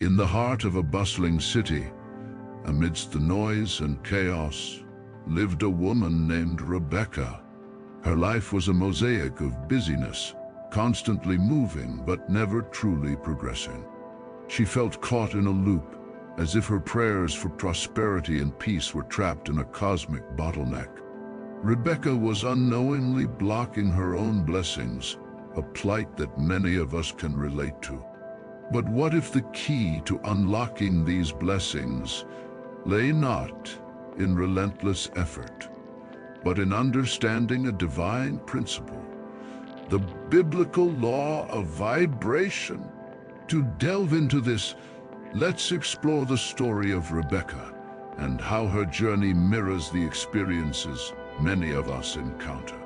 In the heart of a bustling city, amidst the noise and chaos, lived a woman named Rebecca. Her life was a mosaic of busyness, constantly moving but never truly progressing. She felt caught in a loop, as if her prayers for prosperity and peace were trapped in a cosmic bottleneck. Rebecca was unknowingly blocking her own blessings, a plight that many of us can relate to. But what if the key to unlocking these blessings lay not in relentless effort, but in understanding a divine principle, the biblical law of vibration? To delve into this, let's explore the story of Rebecca and how her journey mirrors the experiences many of us encounter.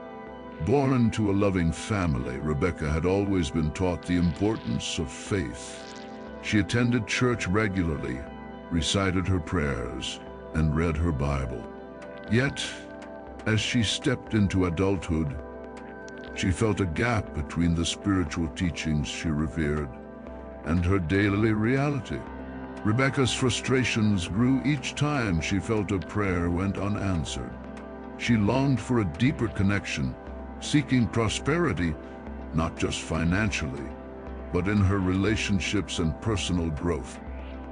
Born to a loving family, Rebecca had always been taught the importance of faith. She attended church regularly, recited her prayers, and read her Bible. Yet, as she stepped into adulthood, she felt a gap between the spiritual teachings she revered and her daily reality. Rebecca's frustrations grew each time she felt a prayer went unanswered. She longed for a deeper connection, seeking prosperity, not just financially, but in her relationships and personal growth.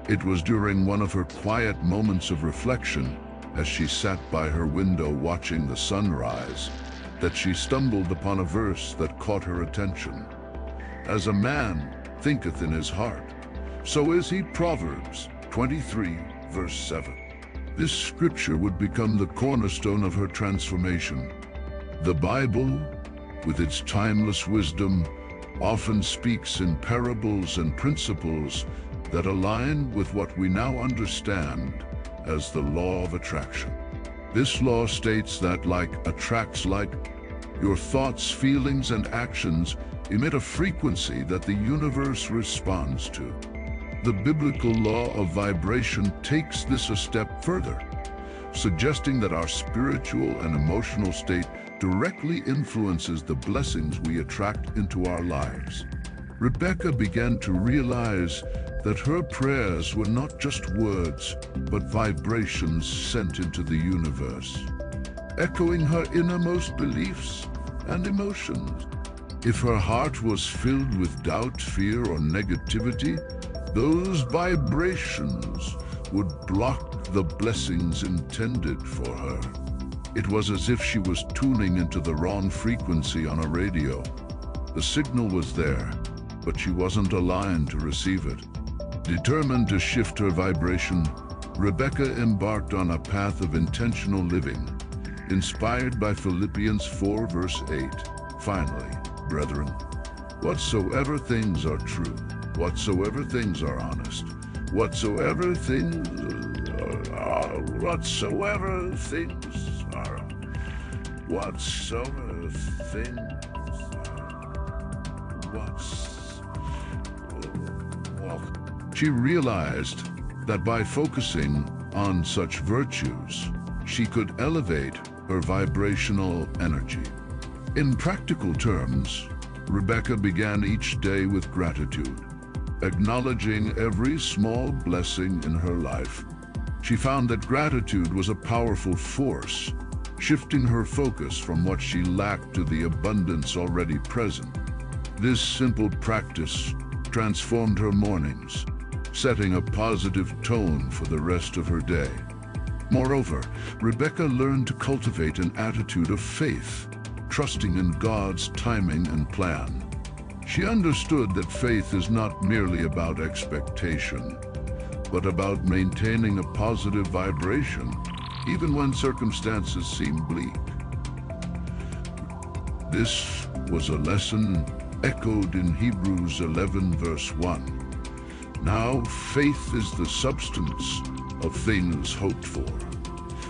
It was during one of her quiet moments of reflection, as she sat by her window watching the sunrise, that she stumbled upon a verse that caught her attention. As a man thinketh in his heart, so is he. Proverbs 23, verse 7. This scripture would become the cornerstone of her transformation. The Bible, with its timeless wisdom, often speaks in parables and principles that align with what we now understand as the law of attraction. This law states that like attracts like, your thoughts, feelings, and actions emit a frequency that the universe responds to. The biblical law of vibration takes this a step further, suggesting that our spiritual and emotional state directly influences the blessings we attract into our lives. Rebecca began to realize that her prayers were not just words, but vibrations sent into the universe, echoing her innermost beliefs and emotions. If her heart was filled with doubt, fear, or negativity, those vibrations would block the blessings intended for her. It was as if she was tuning into the wrong frequency on a radio. The signal was there, but she wasn't aligned to receive it. Determined to shift her vibration, Rebecca embarked on a path of intentional living, inspired by Philippians 4, verse 8. Finally, brethren, whatsoever things are true, whatsoever things are honest, whatsoever things are She realized that by focusing on such virtues, she could elevate her vibrational energy. In practical terms, Rebecca began each day with gratitude, acknowledging every small blessing in her life. She found that gratitude was a powerful force, shifting her focus from what she lacked to the abundance already present. This simple practice transformed her mornings, setting a positive tone for the rest of her day. Moreover, Rebecca learned to cultivate an attitude of faith, trusting in God's timing and plan. She understood that faith is not merely about expectation, but about maintaining a positive vibration, even when circumstances seem bleak. This was a lesson echoed in Hebrews 11, verse 1. Now faith is the substance of things hoped for,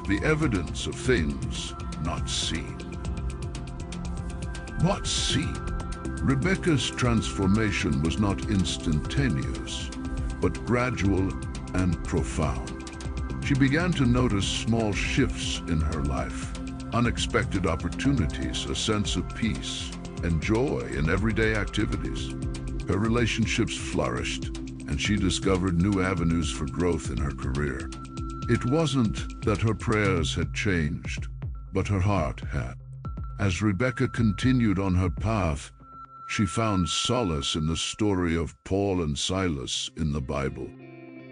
the evidence of things not seen. Not seen. Rebecca's transformation was not instantaneous, but gradual and profound. She began to notice small shifts in her life, unexpected opportunities, a sense of peace and joy in everyday activities. Her relationships flourished, and she discovered new avenues for growth in her career. It wasn't that her prayers had changed, but her heart had. As Rebecca continued on her path, she found solace in the story of Paul and Silas in the Bible.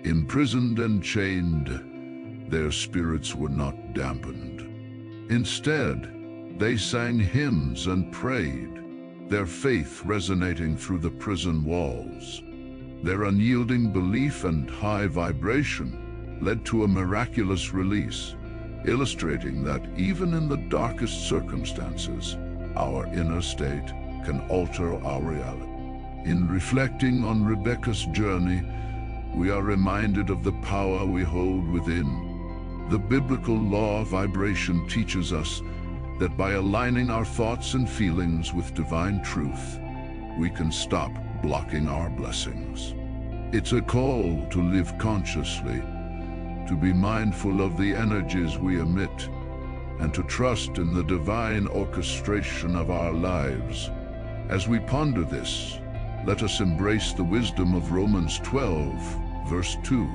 Imprisoned and chained, their spirits were not dampened. Instead, they sang hymns and prayed, their faith resonating through the prison walls. Their unyielding belief and high vibration led to a miraculous release, illustrating that even in the darkest circumstances, our inner state can alter our reality. In reflecting on Rebecca's journey, we are reminded of the power we hold within. The biblical law of vibration teaches us that by aligning our thoughts and feelings with divine truth, we can stop blocking our blessings. It's a call to live consciously, to be mindful of the energies we emit, and to trust in the divine orchestration of our lives. As we ponder this, let us embrace the wisdom of Romans 12, verse 2.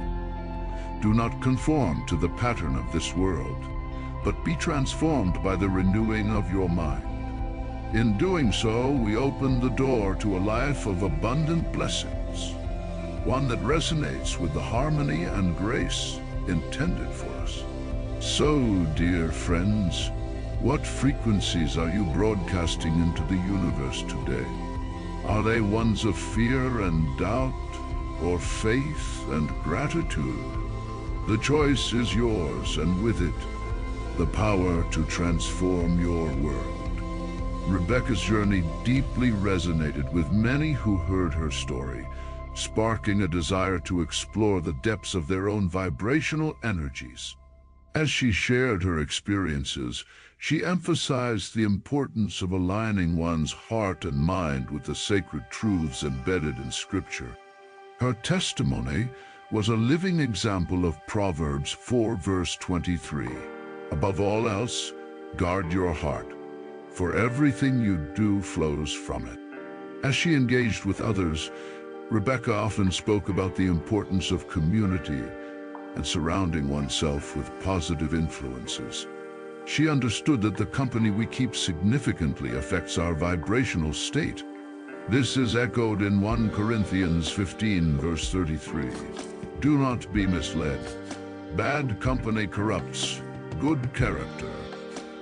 Do not conform to the pattern of this world, but be transformed by the renewing of your mind. In doing so, we open the door to a life of abundant blessings, one that resonates with the harmony and grace intended for us. So, dear friends, what frequencies are you broadcasting into the universe today? Are they ones of fear and doubt, or faith and gratitude? The choice is yours, and with it, the power to transform your world. Rebecca's journey deeply resonated with many who heard her story, sparking a desire to explore the depths of their own vibrational energies. As she shared her experiences, she emphasized the importance of aligning one's heart and mind with the sacred truths embedded in Scripture. Her testimony was a living example of Proverbs 4, verse 23. Above all else, guard your heart, for everything you do flows from it. As she engaged with others, Rebecca often spoke about the importance of community and surrounding oneself with positive influences. She understood that the company we keep significantly affects our vibrational state. This is echoed in 1 Corinthians 15, verse 33. Do not be misled. Bad company corrupts good character.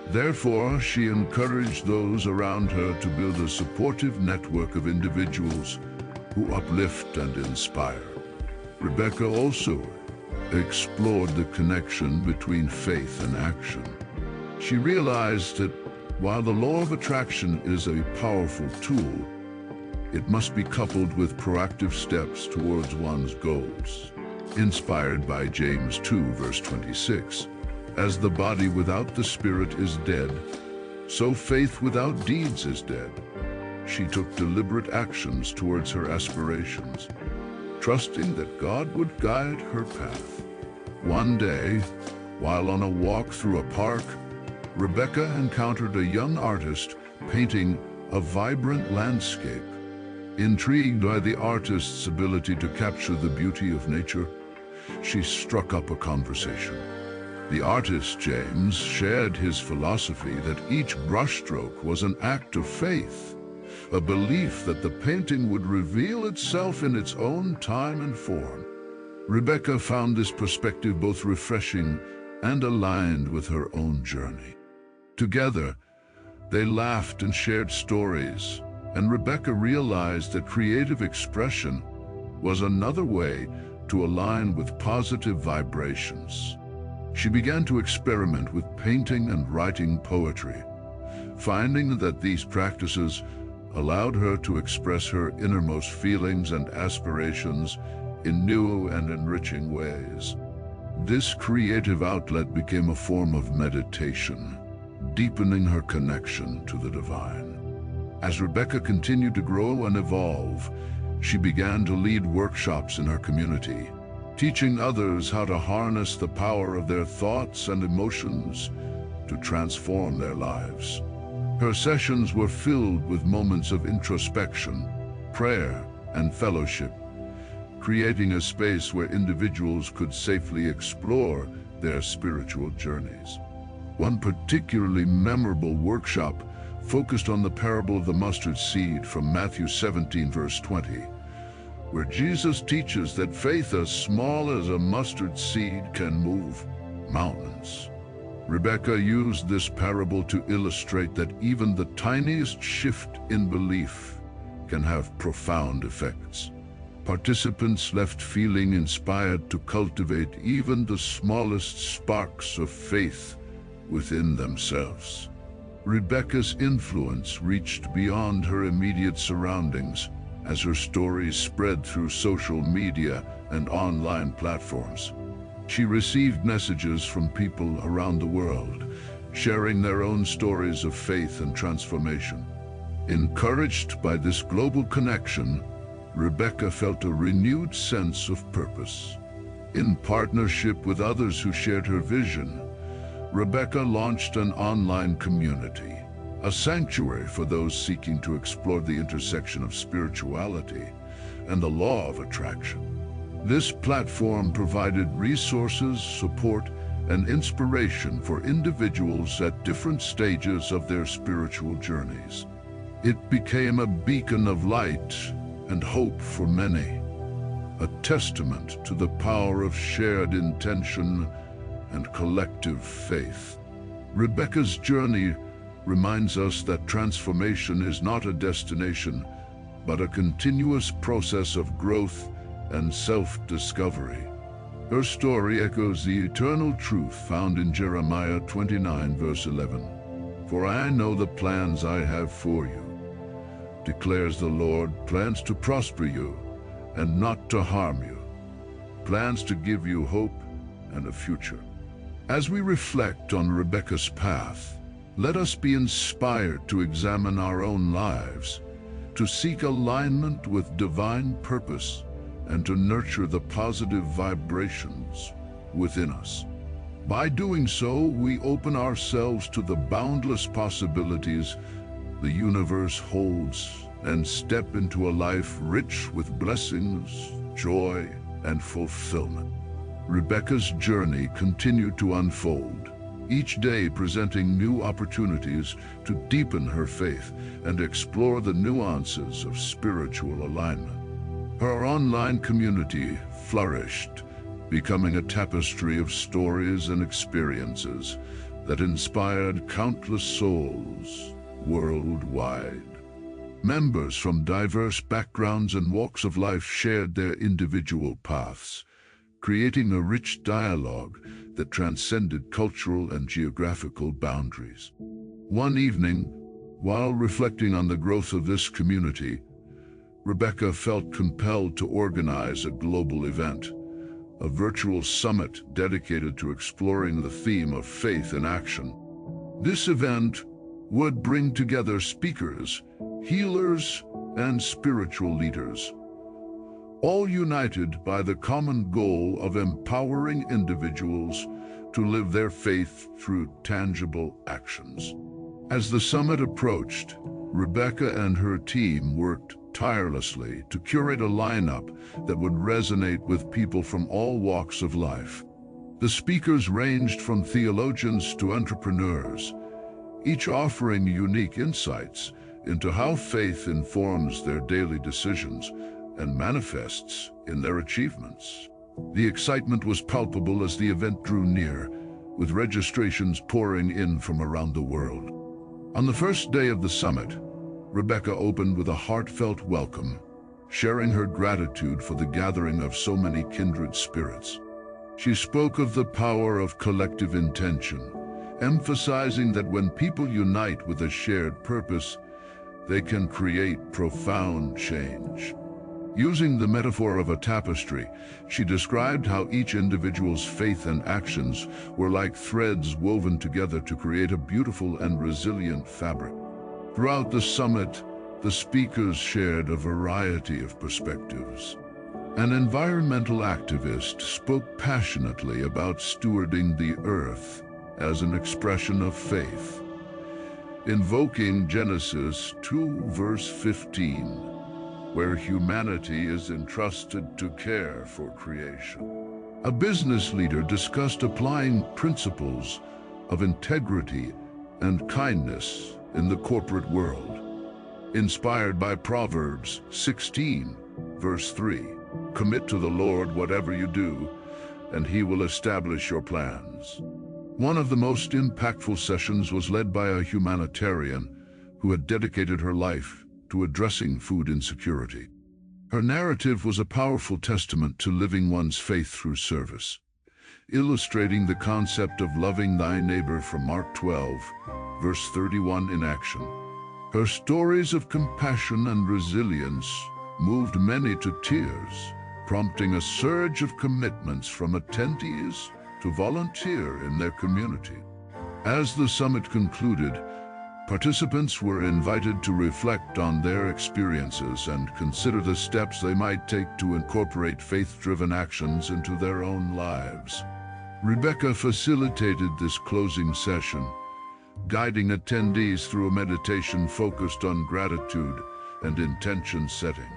Therefore, she encouraged those around her to build a supportive network of individuals who uplift and inspire. Rebecca also explored the connection between faith and action. She realized that while the law of attraction is a powerful tool, it must be coupled with proactive steps towards one's goals. Inspired by James 2, verse 26, as the body without the spirit is dead, so faith without deeds is dead. She took deliberate actions towards her aspirations, trusting that God would guide her path. One day, while on a walk through a park, Rebecca encountered a young artist painting a vibrant landscape. Intrigued by the artist's ability to capture the beauty of nature, she struck up a conversation. The artist, James, shared his philosophy that each brushstroke was an act of faith, a belief that the painting would reveal itself in its own time and form. Rebecca found this perspective both refreshing and aligned with her own journey. Together, they laughed and shared stories, and Rebecca realized that creative expression was another way to align with positive vibrations. She began to experiment with painting and writing poetry, finding that these practices allowed her to express her innermost feelings and aspirations in new and enriching ways. This creative outlet became a form of meditation, deepening her connection to the divine. As Rebecca continued to grow and evolve, she began to lead workshops in her community, teaching others how to harness the power of their thoughts and emotions to transform their lives. Her sessions were filled with moments of introspection, prayer, and fellowship, creating a space where individuals could safely explore their spiritual journeys. One particularly memorable workshop focused on the parable of the mustard seed from Matthew 17, verse 20, where Jesus teaches that faith as small as a mustard seed can move mountains. Rebecca used this parable to illustrate that even the tiniest shift in belief can have profound effects. Participants left feeling inspired to cultivate even the smallest sparks of faith within themselves. Rebecca's influence reached beyond her immediate surroundings as her stories spread through social media and online platforms. She received messages from people around the world, sharing their own stories of faith and transformation. Encouraged by this global connection, Rebecca felt a renewed sense of purpose. In partnership with others who shared her vision, Rebecca launched an online community, a sanctuary for those seeking to explore the intersection of spirituality and the law of attraction. This platform provided resources, support, and inspiration for individuals at different stages of their spiritual journeys. It became a beacon of light and hope for many, a testament to the power of shared intention and collective faith. Rebecca's journey reminds us that transformation is not a destination, but a continuous process of growth and self-discovery. Her story echoes the eternal truth found in Jeremiah 29, verse 11. "For I know the plans I have for you, declares the Lord, plans to prosper you and not to harm you, plans to give you hope and a future." As we reflect on Rebecca's path, let us be inspired to examine our own lives, to seek alignment with divine purpose, and to nurture the positive vibrations within us. By doing so, we open ourselves to the boundless possibilities the universe holds and step into a life rich with blessings, joy, and fulfillment. Rebecca's journey continued to unfold, each day presenting new opportunities to deepen her faith and explore the nuances of spiritual alignment. Her online community flourished, becoming a tapestry of stories and experiences that inspired countless souls worldwide. Members from diverse backgrounds and walks of life shared their individual paths, creating a rich dialogue that transcended cultural and geographical boundaries. One evening, while reflecting on the growth of this community, Rebecca felt compelled to organize a global event, a virtual summit dedicated to exploring the theme of faith in action. This event would bring together speakers, healers, and spiritual leaders, all united by the common goal of empowering individuals to live their faith through tangible actions. As the summit approached, Rebecca and her team worked tirelessly to curate a lineup that would resonate with people from all walks of life. The speakers ranged from theologians to entrepreneurs, each offering unique insights into how faith informs their daily decisions and manifests in their achievements. The excitement was palpable as the event drew near, with registrations pouring in from around the world. On the first day of the summit, Rebecca opened with a heartfelt welcome, sharing her gratitude for the gathering of so many kindred spirits. She spoke of the power of collective intention, emphasizing that when people unite with a shared purpose, they can create profound change. Using the metaphor of a tapestry, she described how each individual's faith and actions were like threads woven together to create a beautiful and resilient fabric. Throughout the summit, the speakers shared a variety of perspectives. An environmental activist spoke passionately about stewarding the earth as an expression of faith, invoking Genesis 2, verse 15. where humanity is entrusted to care for creation. A business leader discussed applying principles of integrity and kindness in the corporate world, inspired by Proverbs 16, verse 3. Commit to the Lord whatever you do, and He will establish your plans. One of the most impactful sessions was led by a humanitarian who had dedicated her life to addressing food insecurity. Her narrative was a powerful testament to living one's faith through service, illustrating the concept of loving thy neighbor from Mark 12, verse 31 in action. Her stories of compassion and resilience moved many to tears, prompting a surge of commitments from attendees to volunteer in their community. As the summit concluded, participants were invited to reflect on their experiences and consider the steps they might take to incorporate faith-driven actions into their own lives. Rebecca facilitated this closing session, guiding attendees through a meditation focused on gratitude and intention setting.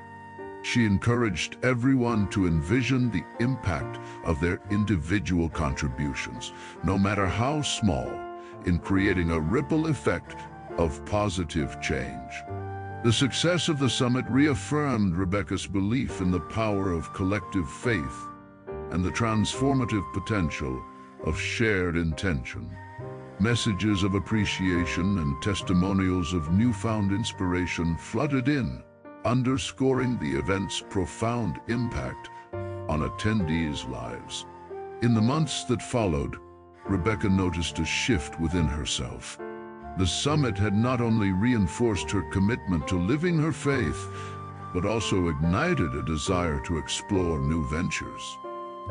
She encouraged everyone to envision the impact of their individual contributions, no matter how small, in creating a ripple effect of positive change. The success of the summit reaffirmed Rebecca's belief in the power of collective faith and the transformative potential of shared intention. Messages of appreciation and testimonials of newfound inspiration flooded in, underscoring the event's profound impact on attendees' lives. In the months that followed, Rebecca noticed a shift within herself. The summit had not only reinforced her commitment to living her faith, but also ignited a desire to explore new ventures.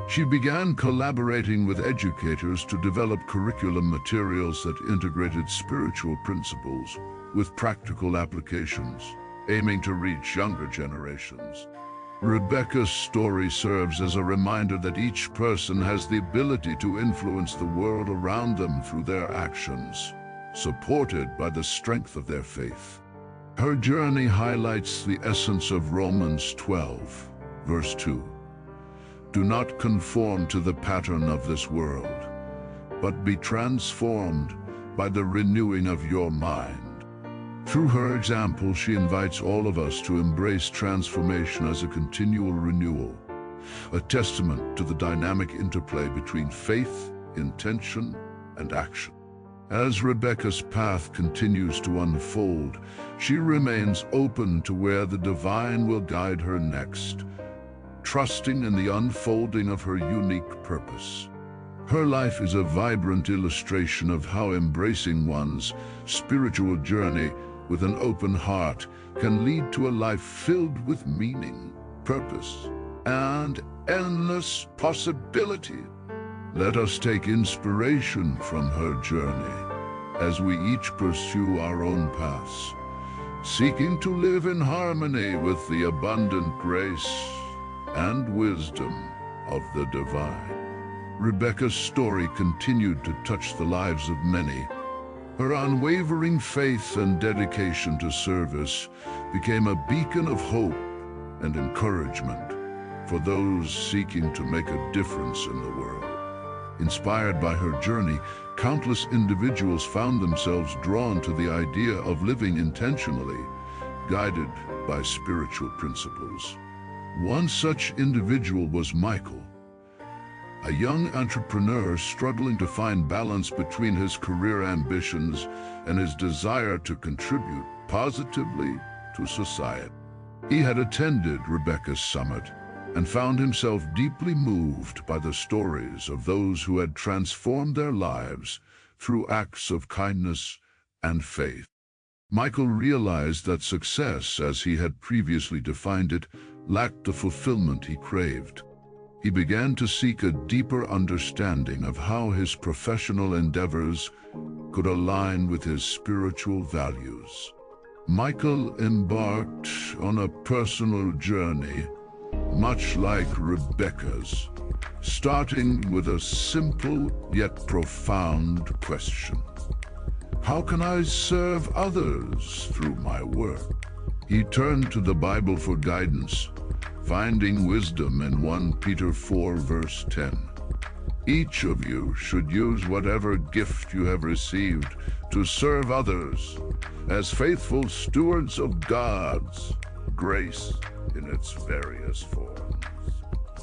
She began collaborating with educators to develop curriculum materials that integrated spiritual principles with practical applications, aiming to reach younger generations. Rebecca's story serves as a reminder that each person has the ability to influence the world around them through their actions, supported by the strength of their faith. Her journey highlights the essence of Romans 12, verse 2. Do not conform to the pattern of this world, but be transformed by the renewing of your mind. Through her example, she invites all of us to embrace transformation as a continual renewal, a testament to the dynamic interplay between faith, intention, and action. As Rebecca's path continues to unfold, she remains open to where the divine will guide her next, trusting in the unfolding of her unique purpose. Her life is a vibrant illustration of how embracing one's spiritual journey with an open heart can lead to a life filled with meaning, purpose, and endless possibility. Let us take inspiration from her journey as we each pursue our own paths, seeking to live in harmony with the abundant grace and wisdom of the divine. Rebecca's story continued to touch the lives of many. Her unwavering faith and dedication to service became a beacon of hope and encouragement for those seeking to make a difference in the world. Inspired by her journey, countless individuals found themselves drawn to the idea of living intentionally, guided by spiritual principles. One such individual was Michael, a young entrepreneur struggling to find balance between his career ambitions and his desire to contribute positively to society. He had attended Rebecca's summit and found himself deeply moved by the stories of those who had transformed their lives through acts of kindness and faith. Michael realized that success, as he had previously defined it, lacked the fulfillment he craved. He began to seek a deeper understanding of how his professional endeavors could align with his spiritual values. Michael embarked on a personal journey, much like Rebecca's, starting with a simple yet profound question. How can I serve others through my work? He turned to the Bible for guidance, finding wisdom in 1 Peter 4 verse 10. Each of you should use whatever gift you have received to serve others as faithful stewards of God's grace in its various forms.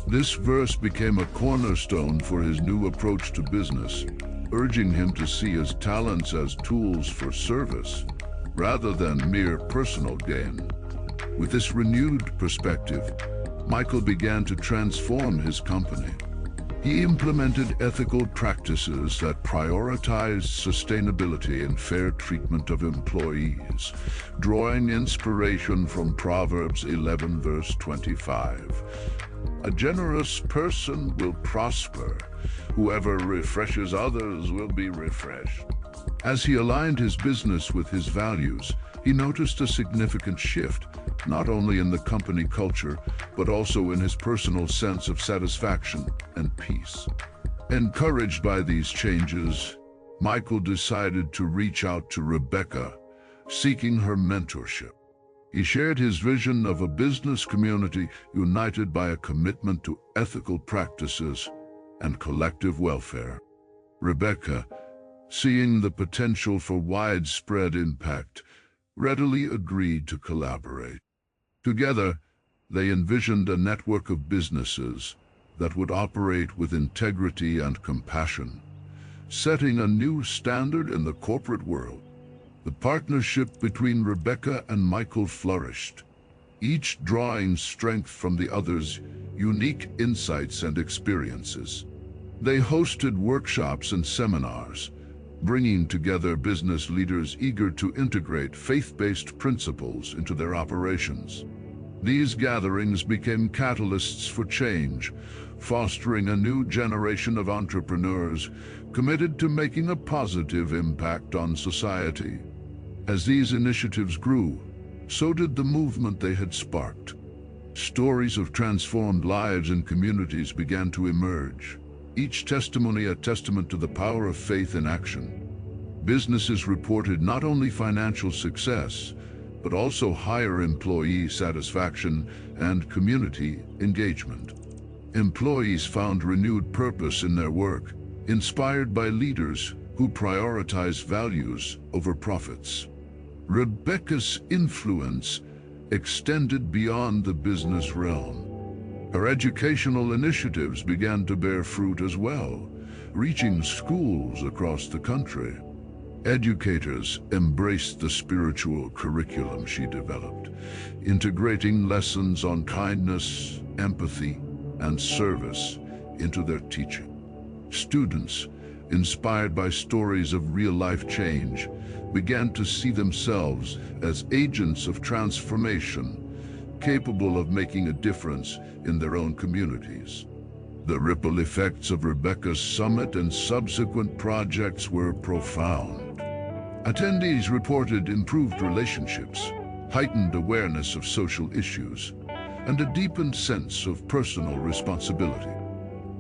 This verse became a cornerstone for his new approach to business, urging him to see his talents as tools for service rather than mere personal gain. With this renewed perspective, Michael began to transform his company. He implemented ethical practices that prioritized sustainability and fair treatment of employees, drawing inspiration from Proverbs 11 verse 25. A generous person will prosper. Whoever refreshes others will be refreshed. As he aligned his business with his values, he noticed a significant shift, not only in the company culture, but also in his personal sense of satisfaction and peace. Encouraged by these changes, Michael decided to reach out to Rebecca, seeking her mentorship. He shared his vision of a business community united by a commitment to ethical practices and collective welfare. Rebecca, seeing the potential for widespread impact, readily agreed to collaborate. Together, they envisioned a network of businesses that would operate with integrity and compassion, setting a new standard in the corporate world. The partnership between Rebecca and Michael flourished, each drawing strength from the other's unique insights and experiences. They hosted workshops and seminars, bringing together business leaders eager to integrate faith-based principles into their operations. These gatherings became catalysts for change, fostering a new generation of entrepreneurs committed to making a positive impact on society. As these initiatives grew, so did the movement they had sparked. Stories of transformed lives and communities began to emerge, each testimony a testament to the power of faith in action. Businesses reported not only financial success, but also higher employee satisfaction and community engagement. Employees found renewed purpose in their work, inspired by leaders who prioritize values over profits. Rebecca's influence extended beyond the business realm. Her educational initiatives began to bear fruit as well, reaching schools across the country. Educators embraced the spiritual curriculum she developed, integrating lessons on kindness, empathy, and service into their teaching. Students, inspired by stories of real-life change, began to see themselves as agents of transformation, capable of making a difference in their own communities. The ripple effects of Rebecca's summit and subsequent projects were profound. Attendees reported improved relationships, heightened awareness of social issues, and a deepened sense of personal responsibility.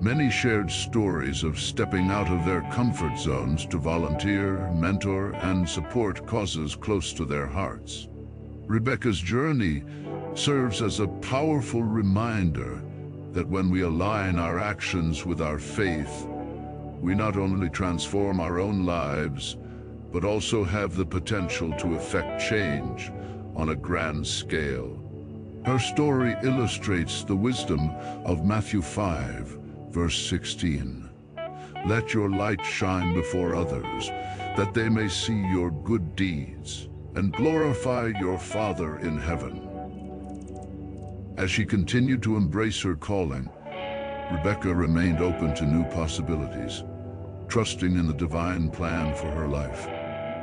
Many shared stories of stepping out of their comfort zones to volunteer, mentor, and support causes close to their hearts. Rebecca's journey serves as a powerful reminder that when we align our actions with our faith, we not only transform our own lives, but also have the potential to effect change on a grand scale. Her story illustrates the wisdom of Matthew 5, verse 16. Let your light shine before others, that they may see your good deeds and glorify your Father in heaven. As she continued to embrace her calling, Rebecca remained open to new possibilities, trusting in the divine plan for her life.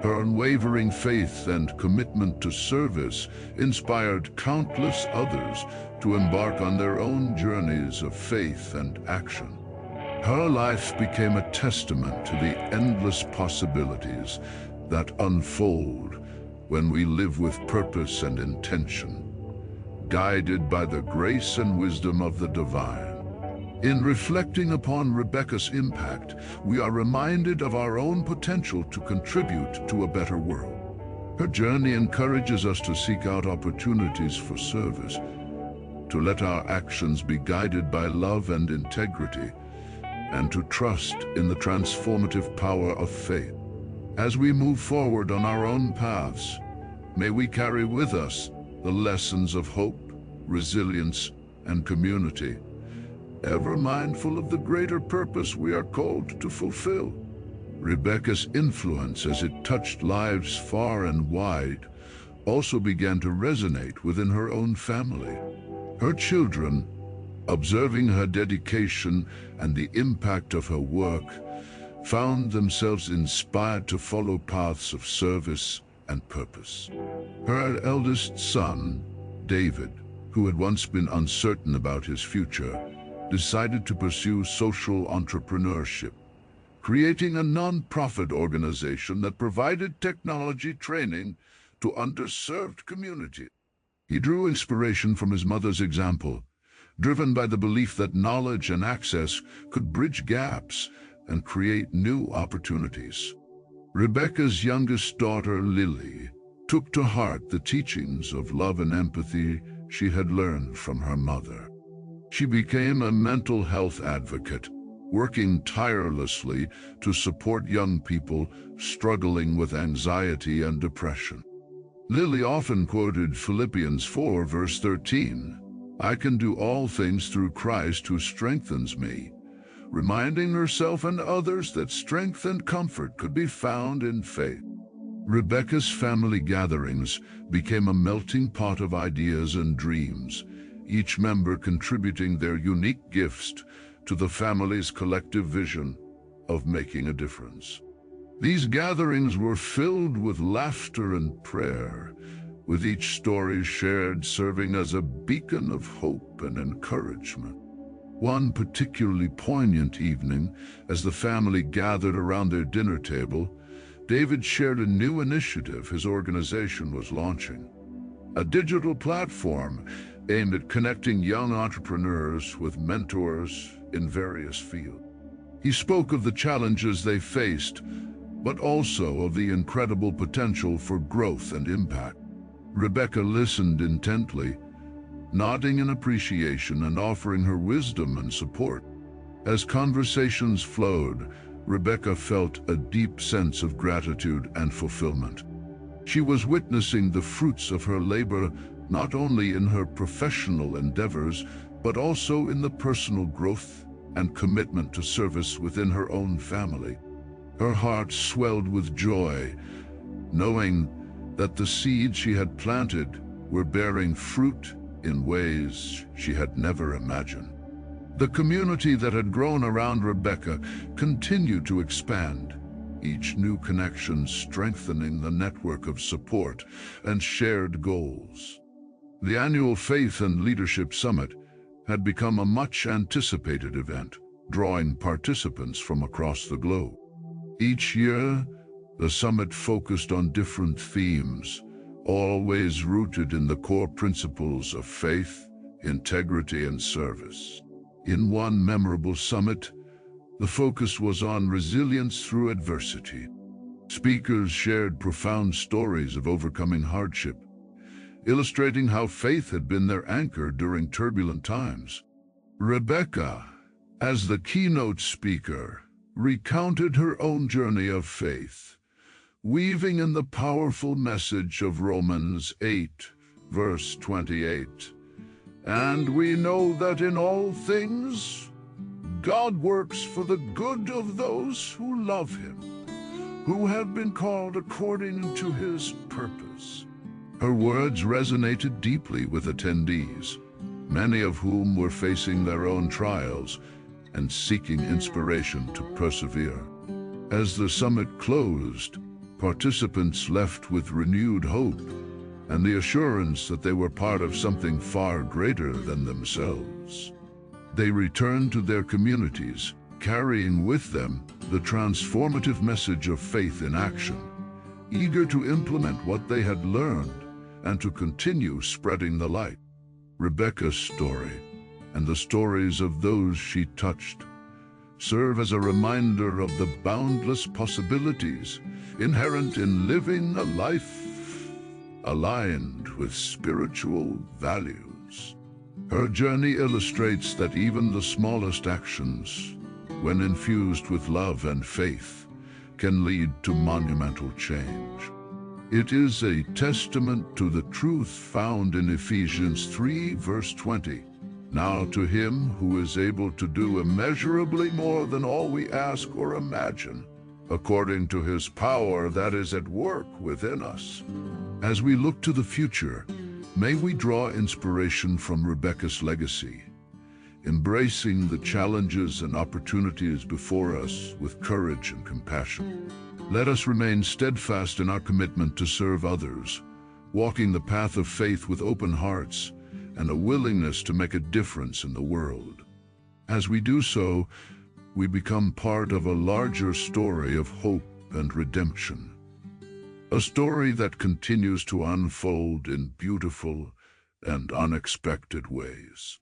Her unwavering faith and commitment to service inspired countless others to embark on their own journeys of faith and action. Her life became a testament to the endless possibilities that unfold when we live with purpose and intention, guided by the grace and wisdom of the divine. In reflecting upon Rebecca's impact, we are reminded of our own potential to contribute to a better world. Her journey encourages us to seek out opportunities for service, to let our actions be guided by love and integrity, and to trust in the transformative power of faith. As we move forward on our own paths, may we carry with us the lessons of hope, resilience, and community, ever mindful of the greater purpose we are called to fulfill. Rebecca's influence, as it touched lives far and wide, also began to resonate within her own family. Her children, observing her dedication and the impact of her work, found themselves inspired to follow paths of service and purpose. Her eldest son, David, who had once been uncertain about his future, decided to pursue social entrepreneurship, creating a non-profit organization that provided technology training to underserved communities. He drew inspiration from his mother's example, driven by the belief that knowledge and access could bridge gaps and create new opportunities. Rebecca's youngest daughter, Lily, took to heart the teachings of love and empathy she had learned from her mother. She became a mental health advocate, working tirelessly to support young people struggling with anxiety and depression. Lily often quoted Philippians 4, verse 13, "I can do all things through Christ who strengthens me," reminding herself and others that strength and comfort could be found in faith. Rebecca's family gatherings became a melting pot of ideas and dreams, each member contributing their unique gifts to the family's collective vision of making a difference. These gatherings were filled with laughter and prayer, with each story shared serving as a beacon of hope and encouragement. One particularly poignant evening, as the family gathered around their dinner table, David shared a new initiative his organization was launching, a digital platform aimed at connecting young entrepreneurs with mentors in various fields. He spoke of the challenges they faced, but also of the incredible potential for growth and impact. Rebecca listened intently, nodding in appreciation and offering her wisdom and support. As conversations flowed, Rebecca felt a deep sense of gratitude and fulfillment. She was witnessing the fruits of her labor not only in her professional endeavors, but also in the personal growth and commitment to service within her own family. Her heart swelled with joy, knowing that the seeds she had planted were bearing fruit in ways she had never imagined. The community that had grown around Rebecca continued to expand, each new connection strengthening the network of support and shared goals. The annual Faith and Leadership Summit had become a much-anticipated event, drawing participants from across the globe. Each year, the summit focused on different themes, always rooted in the core principles of faith, integrity, and service. In one memorable summit, the focus was on resilience through adversity. Speakers shared profound stories of overcoming hardship, illustrating how faith had been their anchor during turbulent times. Rebecca, as the keynote speaker, recounted her own journey of faith, weaving in the powerful message of Romans 8, verse 28. "And we know that in all things, God works for the good of those who love him, who have been called according to his purpose." Her words resonated deeply with attendees, many of whom were facing their own trials and seeking inspiration to persevere. As the summit closed, participants left with renewed hope and the assurance that they were part of something far greater than themselves. They returned to their communities, carrying with them the transformative message of faith in action, eager to implement what they had learned and to continue spreading the light. Rebecca's story, and the stories of those she touched, serve as a reminder of the boundless possibilities inherent in living a life aligned with spiritual values. Her journey illustrates that even the smallest actions, when infused with love and faith, can lead to monumental change. It is a testament to the truth found in Ephesians 3, verse 20. Now to him who is able to do immeasurably more than all we ask or imagine, according to his power that is at work within us. As we look to the future, may we draw inspiration from Rebecca's legacy, embracing the challenges and opportunities before us with courage and compassion. Let us remain steadfast in our commitment to serve others, walking the path of faith with open hearts and a willingness to make a difference in the world. As we do so, we become part of a larger story of hope and redemption. A story that continues to unfold in beautiful and unexpected ways.